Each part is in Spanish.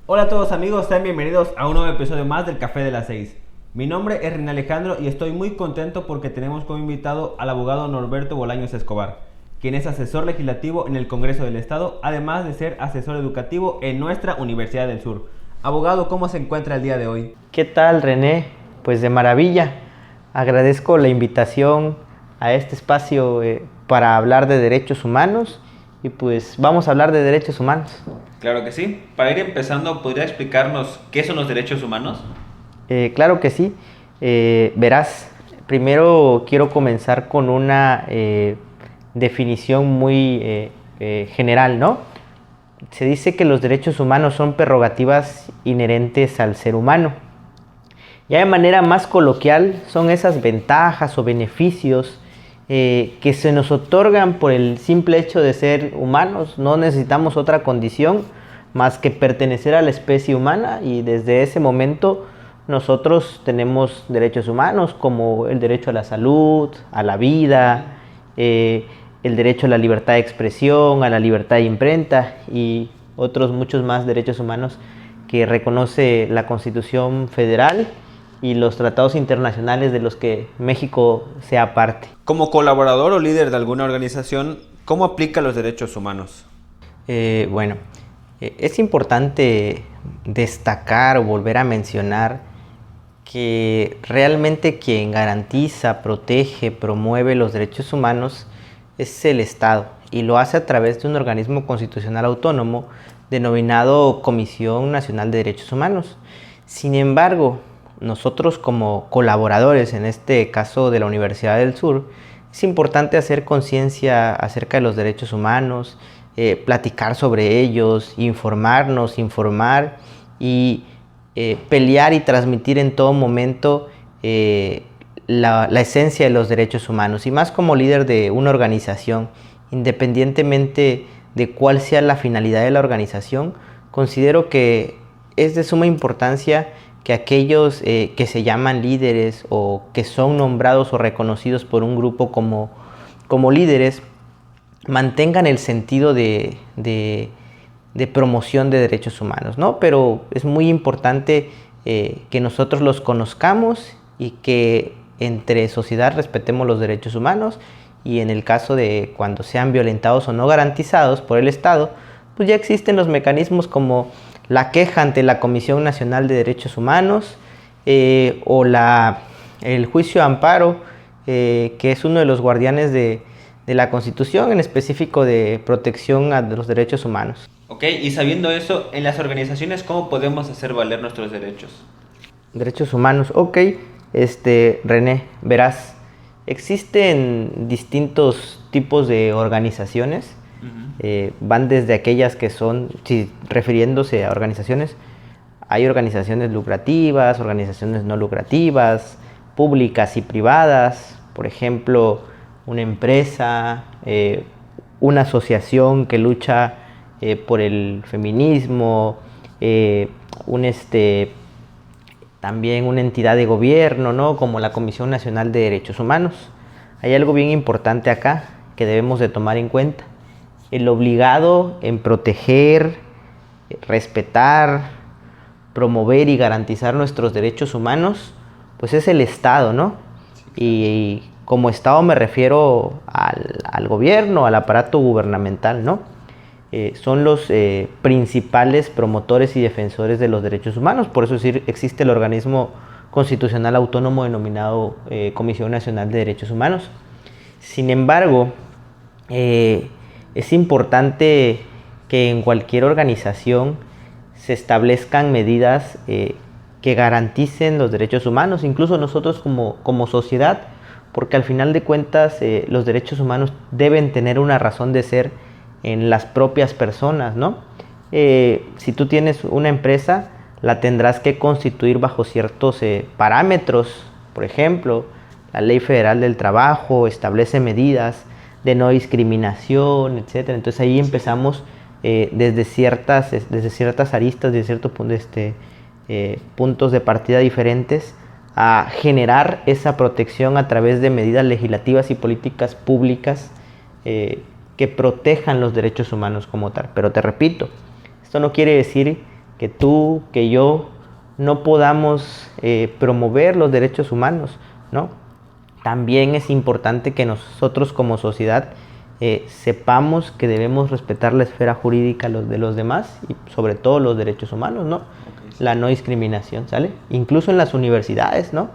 Hola a todos amigos, sean bienvenidos a un nuevo episodio más del Café de las 6. Mi nombre es René Alejandro y estoy muy contento porque tenemos como invitado al abogado Norberto Bolaños Escobar, quien es asesor legislativo en el Congreso del Estado, además de ser asesor educativo en nuestra Universidad del Sur. Abogado, ¿cómo se encuentra el día de hoy? ¿Qué tal, René? Pues de maravilla. Agradezco la invitación a este espacio para hablar de derechos humanos y pues vamos a hablar de derechos humanos. Claro que sí. Para ir empezando, ¿podría explicarnos qué son los derechos humanos? Claro que sí. Verás, primero quiero comenzar con una definición muy general, ¿no? Se dice que los derechos humanos son prerrogativas inherentes al ser humano. Ya de manera más coloquial, son esas ventajas o beneficios que se nos otorgan por el simple hecho de ser humanos. No necesitamos otra condición más que pertenecer a la especie humana, y desde ese momento nosotros tenemos derechos humanos como el derecho a la salud, a la vida, el derecho a la libertad de expresión, a la libertad de imprenta y otros muchos más derechos humanos que reconoce la Constitución Federal y los tratados internacionales de los que México sea parte. Como colaborador o líder de alguna organización, ¿cómo aplica los derechos humanos? Es importante destacar o volver a mencionar que realmente quien garantiza, protege, promueve los derechos humanos es el Estado, y lo hace a través de un organismo constitucional autónomo denominado Comisión Nacional de Derechos Humanos. Sin embargo, nosotros como colaboradores, en este caso de la Universidad del Sur, es importante hacer conciencia acerca de los derechos humanos, platicar sobre ellos, informarnos, informar y pelear y transmitir en todo momento la esencia de los derechos humanos. Y más como líder de una organización, independientemente de cuál sea la finalidad de la organización, considero que es de suma importancia que aquellos que se llaman líderes o que son nombrados o reconocidos por un grupo como líderes mantengan el sentido de promoción de derechos humanos, ¿no? Pero es muy importante que nosotros los conozcamos y que entre sociedad respetemos los derechos humanos, y en el caso de cuando sean violentados o no garantizados por el Estado, pues ya existen los mecanismos como la queja ante la Comisión Nacional de Derechos Humanos o el juicio de amparo, que es uno de los guardianes de la Constitución, en específico de protección a los derechos humanos. Ok, y sabiendo eso, en las organizaciones, ¿cómo podemos hacer valer nuestros derechos? Derechos humanos, ok. René, verás, existen distintos tipos de organizaciones. Van desde aquellas que son, si refiriéndose a organizaciones, hay organizaciones lucrativas, organizaciones no lucrativas, públicas y privadas. Por ejemplo, una empresa, una asociación que lucha por el feminismo, también una entidad de gobierno, ¿no? Como la Comisión Nacional de Derechos Humanos. Hay algo bien importante acá que debemos de tomar en cuenta. El obligado en proteger, respetar, promover y garantizar nuestros derechos humanos, pues es el Estado, ¿no? Y como Estado me refiero al gobierno, al aparato gubernamental, ¿no? Son los principales promotores y defensores de los derechos humanos. Por eso existe el organismo constitucional autónomo denominado Comisión Nacional de Derechos Humanos. Sin embargo, es importante que en cualquier organización se establezcan medidas que garanticen los derechos humanos, incluso nosotros como sociedad, porque al final de cuentas los derechos humanos deben tener una razón de ser en las propias personas, ¿no? Si tú tienes una empresa, la tendrás que constituir bajo ciertos parámetros. Por ejemplo, la Ley Federal del Trabajo establece medidas de no discriminación, etc. Entonces ahí empezamos desde ciertas aristas, de ciertos puntos de partida diferentes, a generar esa protección a través de medidas legislativas y políticas públicas que protejan los derechos humanos como tal. Pero te repito, esto no quiere decir que tú, que yo, no podamos promover los derechos humanos, ¿no? También es importante que nosotros como sociedad sepamos que debemos respetar la esfera jurídica de los demás y sobre todo los derechos humanos, ¿no? Okay, sí. La no discriminación, ¿sale? Incluso en las universidades, ¿no?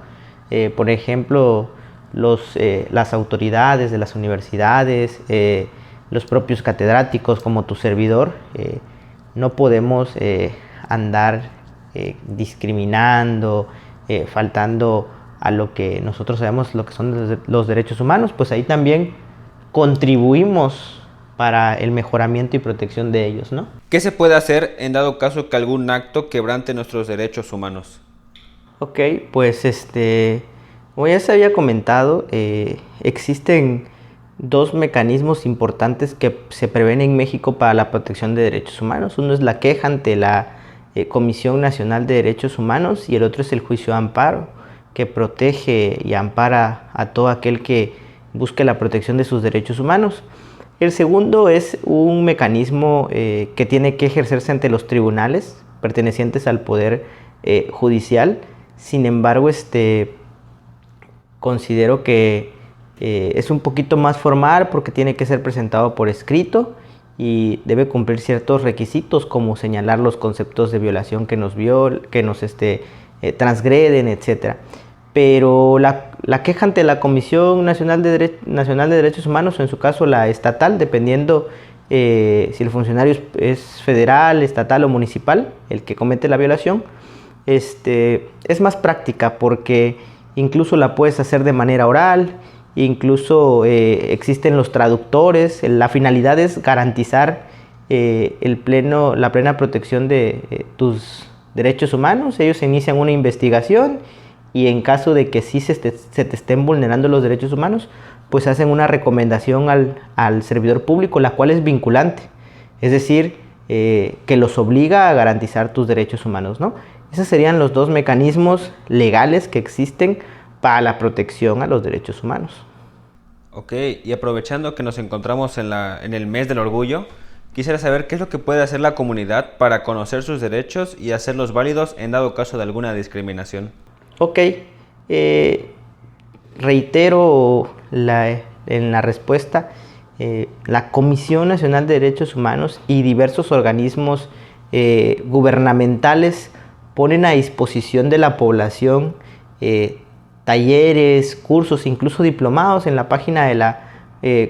Por ejemplo, las autoridades de las universidades, los propios catedráticos como tu servidor, no podemos andar discriminando, faltando a lo que nosotros sabemos lo que son los derechos humanos, pues ahí también contribuimos para el mejoramiento y protección de ellos, ¿no? ¿Qué se puede hacer en dado caso que algún acto quebrante nuestros derechos humanos? Ok, pues como ya se había comentado, existen dos mecanismos importantes que se prevén en México para la protección de derechos humanos. Uno es la queja ante la Comisión Nacional de Derechos Humanos y el otro es el juicio de amparo, que protege y ampara a todo aquel que busque la protección de sus derechos humanos. El segundo es un mecanismo que tiene que ejercerse ante los tribunales pertenecientes al Poder Judicial. Sin embargo, considero que es un poquito más formal porque tiene que ser presentado por escrito y debe cumplir ciertos requisitos como señalar los conceptos de violación que nos transgreden, etc. Pero la queja ante la Comisión Nacional de Derechos Humanos, o en su caso la estatal, dependiendo si el funcionario es federal, estatal o municipal, el que comete la violación, es más práctica porque incluso la puedes hacer de manera oral, incluso existen los traductores. La finalidad es garantizar la plena protección de tus derechos humanos. Ellos inician una investigación y en caso de que sí se te estén vulnerando los derechos humanos, pues hacen una recomendación al servidor público, la cual es vinculante, es decir, que los obliga a garantizar tus derechos humanos, ¿no? Esos serían los dos mecanismos legales que existen para la protección a los derechos humanos. Ok, y aprovechando que nos encontramos en el mes del orgullo, quisiera saber qué es lo que puede hacer la comunidad para conocer sus derechos y hacerlos válidos en dado caso de alguna discriminación. Ok, reitero en la respuesta, la Comisión Nacional de Derechos Humanos y diversos organismos gubernamentales ponen a disposición de la población talleres, cursos, incluso diplomados en la página de la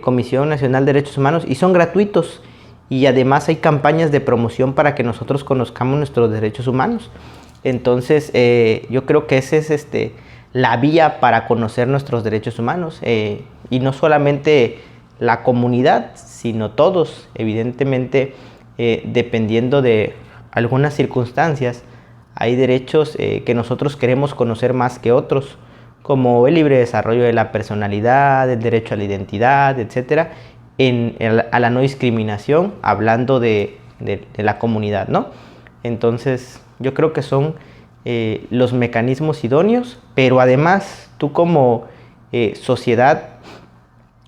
Comisión Nacional de Derechos Humanos y son gratuitos y además hay campañas de promoción para que nosotros conozcamos nuestros derechos humanos. Entonces yo creo que esa es la vía para conocer nuestros derechos humanos y no solamente la comunidad, sino todos, evidentemente dependiendo de algunas circunstancias. Hay derechos que nosotros queremos conocer más que otros, como el libre desarrollo de la personalidad, el derecho a la identidad, etc. A la no discriminación, hablando de la comunidad, ¿no? Entonces, yo creo que son los mecanismos idóneos, pero además, tú como sociedad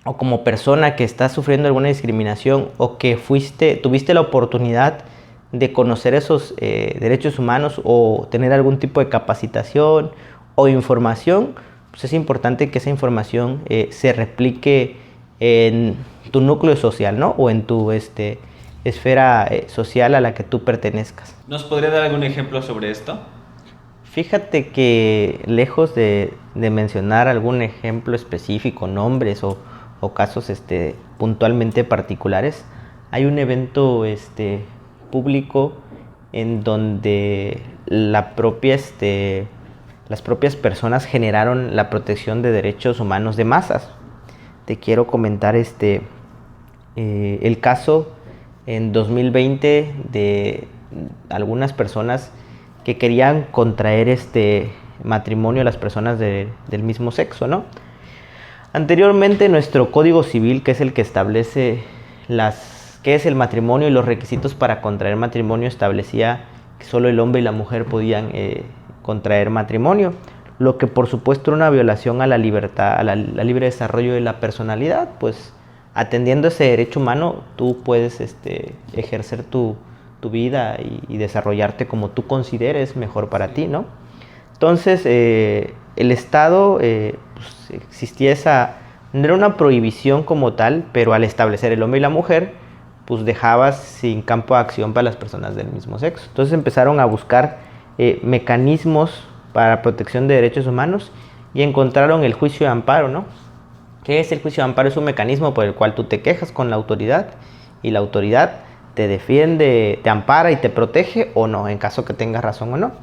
o como persona que está sufriendo alguna discriminación o que tuviste la oportunidad de conocer esos derechos humanos o tener algún tipo de capacitación o información, pues es importante que esa información se replique en tu núcleo social, ¿no? O en tu esfera social a la que tú pertenezcas. ¿Nos podría dar algún ejemplo sobre esto? Fíjate que lejos de mencionar algún ejemplo específico, nombres o casos puntualmente particulares, hay un evento público en donde las propias personas generaron la protección de derechos humanos de masas. Te quiero comentar el caso en 2020 de algunas personas que querían contraer matrimonio a las personas del mismo sexo, ¿no? Anteriormente nuestro Código Civil, que es el que establece qué es el matrimonio y los requisitos para contraer matrimonio, establecía que solo el hombre y la mujer podían contraer matrimonio, lo que por supuesto era una violación a la libertad, al libre desarrollo de la personalidad. Pues atendiendo ese derecho humano, tú puedes ejercer tu tu vida y desarrollarte como tú consideres mejor para ti, ¿no? Entonces, el Estado, pues, existía esa, no era una prohibición como tal, pero al establecer el hombre y la mujer, pues dejabas sin campo de acción para las personas del mismo sexo. Entonces empezaron a buscar mecanismos para protección de derechos humanos y encontraron el juicio de amparo, ¿no? ¿Qué es el juicio de amparo? Es un mecanismo por el cual tú te quejas con la autoridad y la autoridad te defiende, te ampara y te protege o no, en caso que tengas razón o no.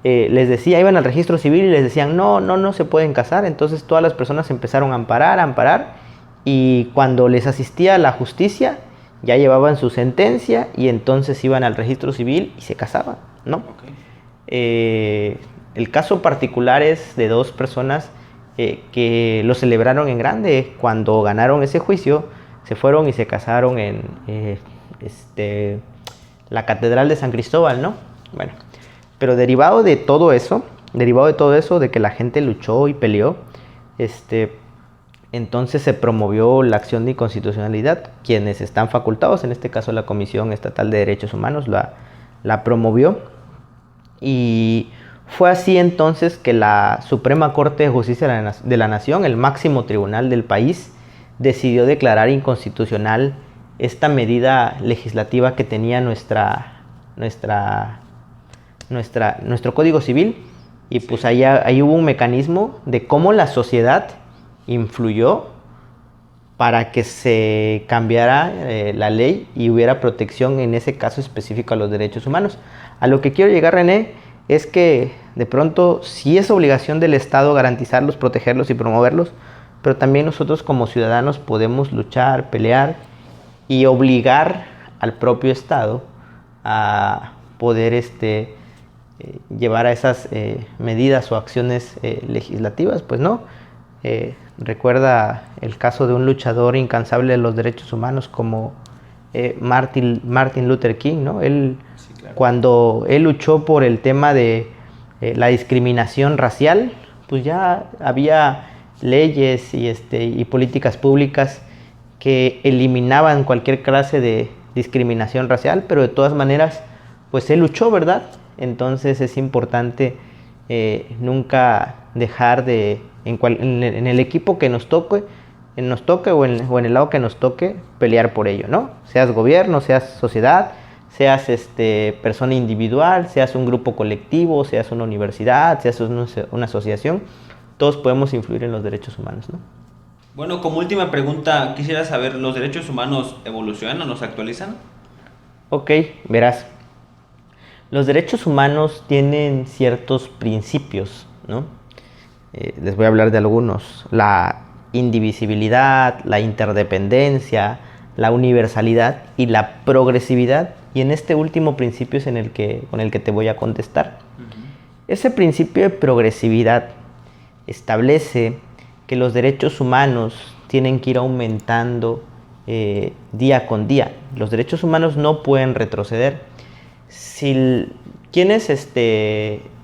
Les decía, iban al registro civil y les decían, no se pueden casar. Entonces todas las personas empezaron a amparar, y cuando les asistía la justicia, ya llevaban su sentencia y entonces iban al registro civil y se casaban, ¿no? Okay. El caso particular es de dos personas que lo celebraron en grande. Cuando ganaron ese juicio, se fueron y se casaron en la Catedral de San Cristóbal, ¿no? Bueno, pero derivado de todo eso, de que la gente luchó y peleó, entonces se promovió la acción de inconstitucionalidad. Quienes están facultados, en este caso la Comisión Estatal de Derechos Humanos, la promovió. Y fue así entonces que la Suprema Corte de Justicia de la Nación, el máximo tribunal del país, decidió declarar inconstitucional esta medida legislativa que tenía nuestro Código Civil. Y pues ahí hubo un mecanismo de cómo la sociedad influyó para que se cambiara la ley y hubiera protección en ese caso específico a los derechos humanos. A lo que quiero llegar, René, es que de pronto sí es obligación del Estado garantizarlos, protegerlos y promoverlos, pero también nosotros como ciudadanos podemos luchar, pelear y obligar al propio Estado a poder llevar a esas medidas o acciones legislativas, pues no. Recuerda el caso de un luchador incansable de los derechos humanos como Martin Luther King, ¿no? Él, sí, claro. Cuando él luchó por el tema de la discriminación racial, pues ya había leyes y políticas públicas que eliminaban cualquier clase de discriminación racial, pero de todas maneras, pues él luchó, ¿verdad? Entonces es importante nunca dejar de, en el equipo que nos toque o en el lado que nos toque, pelear por ello, ¿no? Seas gobierno, seas sociedad, seas persona individual, seas un grupo colectivo, seas una universidad, seas una asociación, todos podemos influir en los derechos humanos, ¿no? Bueno, como última pregunta, quisiera saber, ¿los derechos humanos evolucionan o se actualizan? Ok, verás. Los derechos humanos tienen ciertos principios, ¿no? Les voy a hablar de algunos. La indivisibilidad, la interdependencia, la universalidad y la progresividad. Y en este último principio es con el que te voy a contestar. Ese principio de progresividad establece que los derechos humanos tienen que ir aumentando día con día. Los derechos humanos no pueden retroceder. ¿Quién es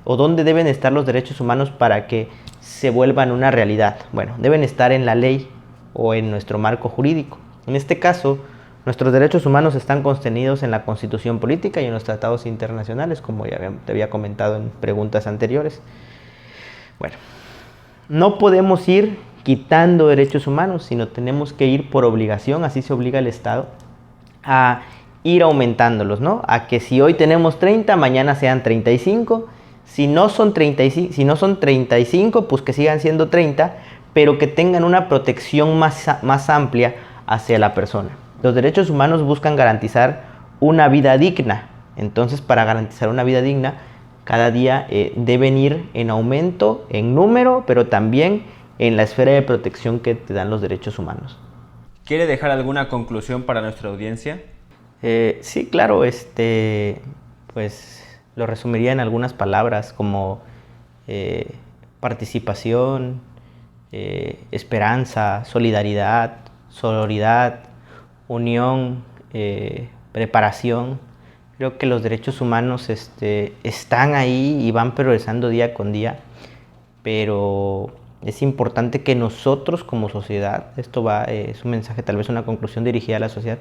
o dónde deben estar los derechos humanos para que se vuelvan una realidad? Bueno, deben estar en la ley o en nuestro marco jurídico. En este caso, nuestros derechos humanos están contenidos en la Constitución Política y en los tratados internacionales, como ya te había comentado en preguntas anteriores. Bueno, no podemos ir quitando derechos humanos, sino tenemos que ir por obligación, así se obliga el Estado, a ir aumentándolos, ¿no? A que si hoy tenemos 30, mañana sean 35. Si no son 35, pues que sigan siendo 30, pero que tengan una protección más amplia hacia la persona. Los derechos humanos buscan garantizar una vida digna. Entonces, para garantizar una vida digna, cada día deben ir en aumento, en número, pero también en la esfera de protección que te dan los derechos humanos. ¿Quiere dejar alguna conclusión para nuestra audiencia? Sí, claro, pues lo resumiría en algunas palabras como participación, esperanza, solidaridad, sororidad, unión, preparación. Creo que los derechos humanos están ahí y van progresando día con día, pero es importante que nosotros como sociedad, es un mensaje, tal vez una conclusión dirigida a la sociedad,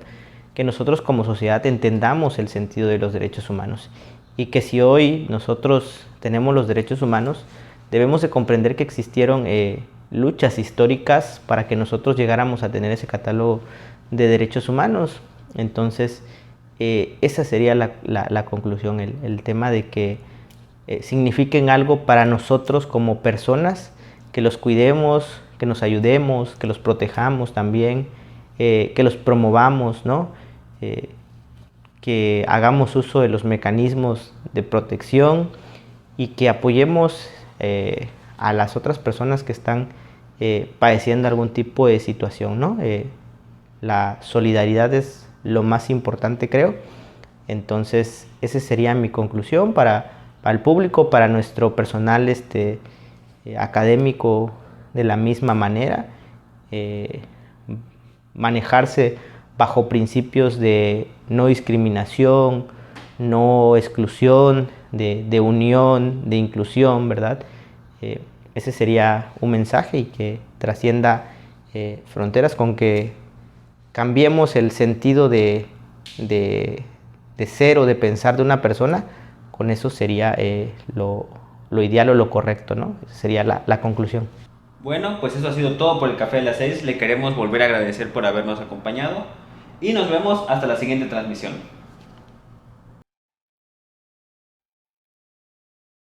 que nosotros como sociedad entendamos el sentido de los derechos humanos y que si hoy nosotros tenemos los derechos humanos, debemos de comprender que existieron luchas históricas para que nosotros llegáramos a tener ese catálogo de derechos humanos. Entonces, esa sería la conclusión, el tema de que signifiquen algo para nosotros como personas, que los cuidemos, que nos ayudemos, que los protejamos también, que los promovamos, ¿no? Que hagamos uso de los mecanismos de protección y que apoyemos a las otras personas que están padeciendo algún tipo de situación, ¿no? La solidaridad es lo más importante, creo. Entonces, esa sería mi conclusión para el público, para nuestro personal académico de la misma manera. Manejarse bajo principios de no discriminación, no exclusión, de unión, de inclusión, ¿verdad? Ese sería un mensaje y que trascienda fronteras, con que cambiemos el sentido de ser o de pensar de una persona. Con eso sería lo ideal o lo correcto, ¿no? Esa sería la conclusión. Bueno, pues eso ha sido todo por el Café de las 6. Le queremos volver a agradecer por habernos acompañado y nos vemos hasta la siguiente transmisión.